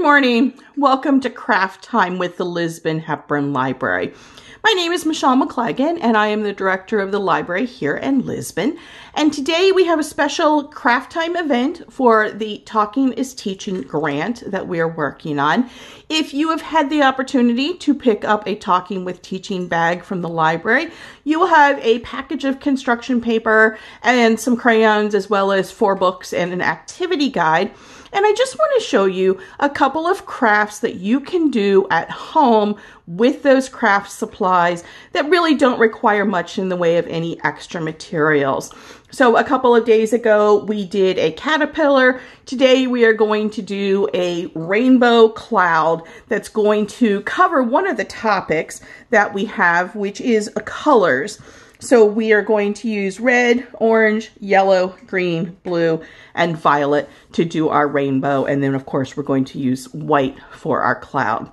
morning. Welcome to Craft Time with the Lisbon Hepburn Library. My name is Michelle McLagan and I am the director of the library here in Lisbon. And today we have a special Craft Time event for the Talking is Teaching grant that we are working on. If you have had the opportunity to pick up a Talking with Teaching bag from the library, you will have a package of construction paper and some crayons, as well as 4 books and an activity guide. And I just want to show you a couple of crafts that you can do at home with those craft supplies that really don't require much in the way of any extra materials. So a couple of days ago, we did a caterpillar. Today, we are going to do a rainbow cloud that's going to cover one of the topics that we have, which is colors. So we are going to use red, orange, yellow, green, blue, and violet to do our rainbow. And then, of course, we're going to use white for our cloud.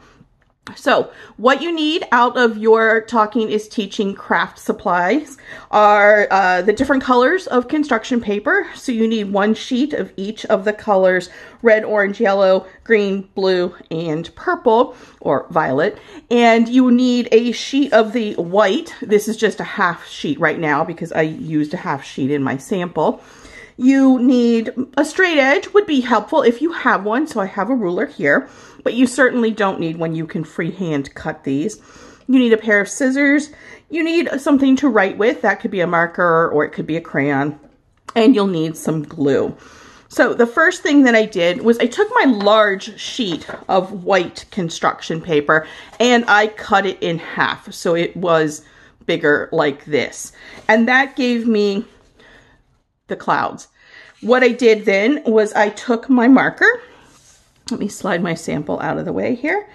So what you need out of your Talking is Teaching craft supplies are the different colors of construction paper. So you need 1 sheet of each of the colors: red, orange, yellow, green, blue, and purple or violet. And you need a sheet of the white. This is just a half sheet right now because I used a half sheet in my sample. You need a straight edge, would be helpful if you have one. So I have a ruler here, but you certainly don't need one. You can freehand cut these. You need a pair of scissors. You need something to write with. That could be a marker or it could be a crayon. And you'll need some glue. So the first thing that I did was I took my large sheet of white construction paper and I cut it in half. So it was bigger like this. And that gave me the clouds. What I did then was I took my marker. Let me slide my sample out of the way here.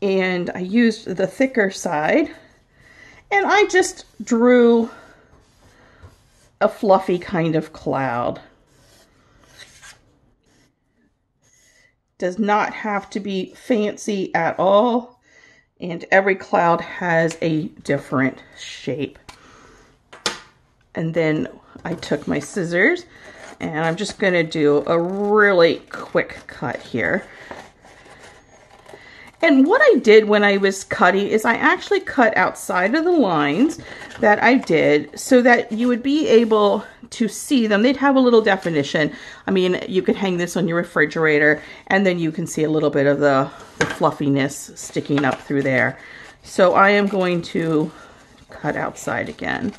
And I used the thicker side. And I just drew a fluffy kind of cloud. Does not have to be fancy at all. And every cloud has a different shape. And then I took my scissors and I'm just going to do a really quick cut here. And what I did when I was cutting is I actually cut outside of the lines that I did so that you would be able to see them. They'd have a little definition. I mean, you could hang this on your refrigerator and then you can see a little bit of the fluffiness sticking up through there. So I am going to cut outside again.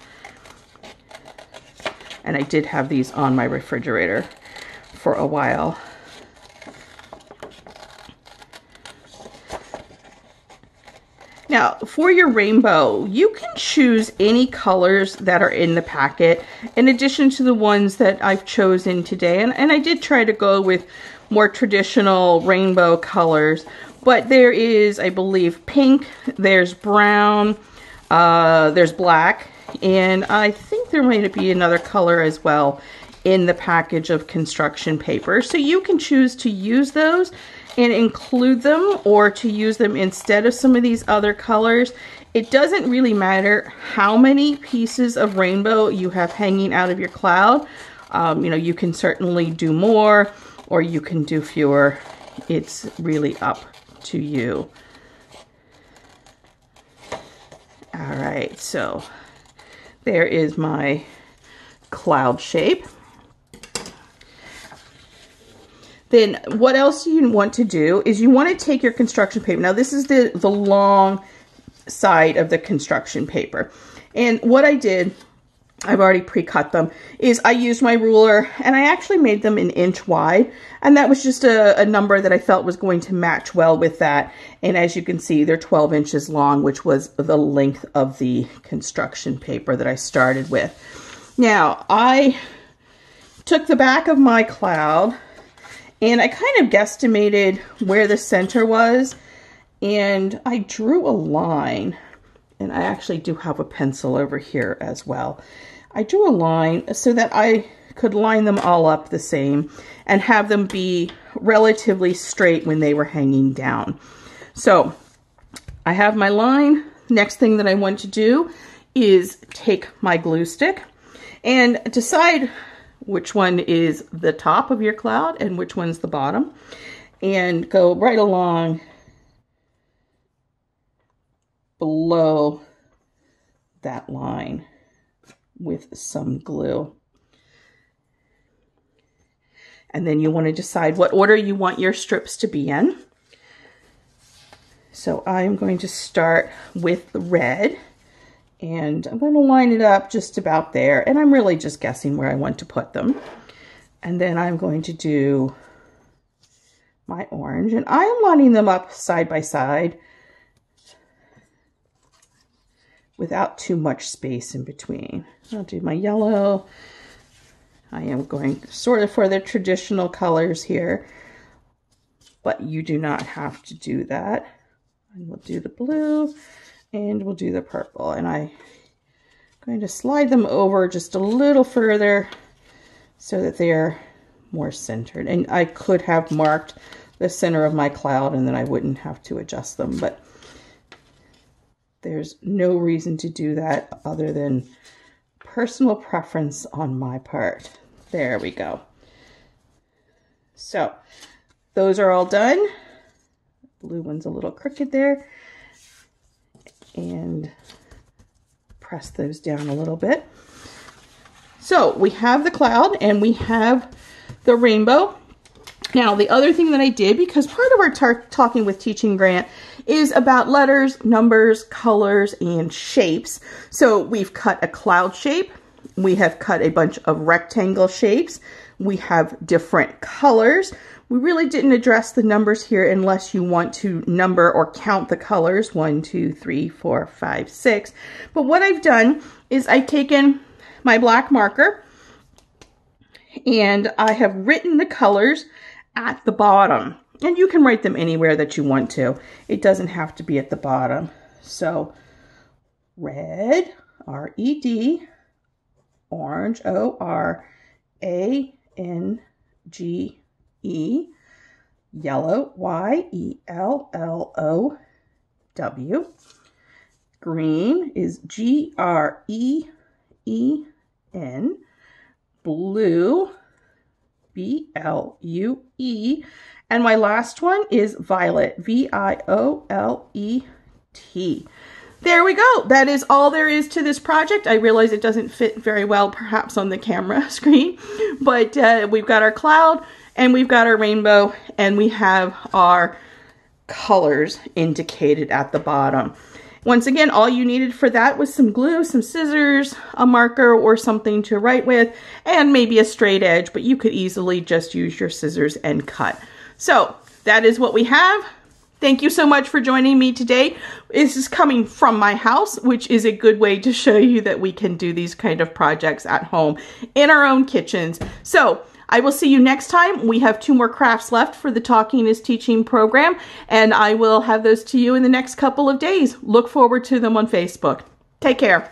And I did have these on my refrigerator for a while. Now, for your rainbow, you can choose any colors that are in the packet, in addition to the ones that I've chosen today. And I did try to go with more traditional rainbow colors. But there is, I believe, pink, there's brown, there's black, and I think there might be another color as well in the package of construction paper. So you can choose to use those and include them or to use them instead of some of these other colors. It doesn't really matter how many pieces of rainbow you have hanging out of your cloud. You know, you can certainly do more or you can do fewer. It's really up to you. All right, so there is my cloud shape. Then what else you want to do is you want to take your construction paper. Now this is the long side of the construction paper. And what I did, I've already pre-cut them, is I used my ruler and I actually made them 1 inch wide. And that was just a number that I felt was going to match well with that. And as you can see, they're 12 inches long, which was the length of the construction paper that I started with. Now, I took the back of my cloud and I kind of guesstimated where the center was. And I drew a line. And I actually do have a pencil over here as well. I drew a line so that I could line them all up the same and have them be relatively straight when they were hanging down. So I have my line. Next thing that I want to do is take my glue stick and decide which one is the top of your cloud and which one's the bottom. and go right along below that line with some glue. And then you want to decide what order you want your strips to be in. So I'm going to start with the red, and I'm going to line it up just about there, and I'm really just guessing where I want to put them. And then I'm going to do my orange, and I am lining them up side by side without too much space in between. I'll do my yellow. I am going sort of for the traditional colors here, but you do not have to do that. And we'll do the blue, and we'll do the purple, and I'm going to slide them over just a little further so that they are more centered. And I could have marked the center of my cloud, and then I wouldn't have to adjust them, but there's no reason to do that other than personal preference on my part. There we go. So those are all done. Blue one's a little crooked there, and press those down a little bit. So we have the cloud and we have the rainbow. Now the other thing that I did, because part of our Talking with Teaching grant is about letters, numbers, colors, and shapes. So we've cut a cloud shape. We have cut a bunch of rectangle shapes. We have different colors. We really didn't address the numbers here unless you want to number or count the colors, 1, 2, 3, 4, 5, 6. But what I've done is I've taken my black marker and I have written the colors at the bottom. And you can write them anywhere that you want to. It doesn't have to be at the bottom. So red, R-E-D, orange, O-R-A-N-G-E, yellow, Y-E-L-L-O-W, green is G-R-E-E-N, blue, B-L-U-E, and my last one is violet, V-I-O-L-E-T. There we go. That is all there is to this project. I realize it doesn't fit very well perhaps on the camera screen, but we've got our cloud and we've got our rainbow and we have our colors indicated at the bottom. Once again, all you needed for that was some glue, some scissors, a marker or something to write with, and maybe a straight edge, but you could easily just use your scissors and cut. So that is what we have. Thank you so much for joining me today. This is coming from my house, which is a good way to show you that we can do these kind of projects at home in our own kitchens. So I will see you next time. We have 2 more crafts left for the Talking is Teaching program, and I will have those to you in the next couple of days. Look forward to them on Facebook. Take care.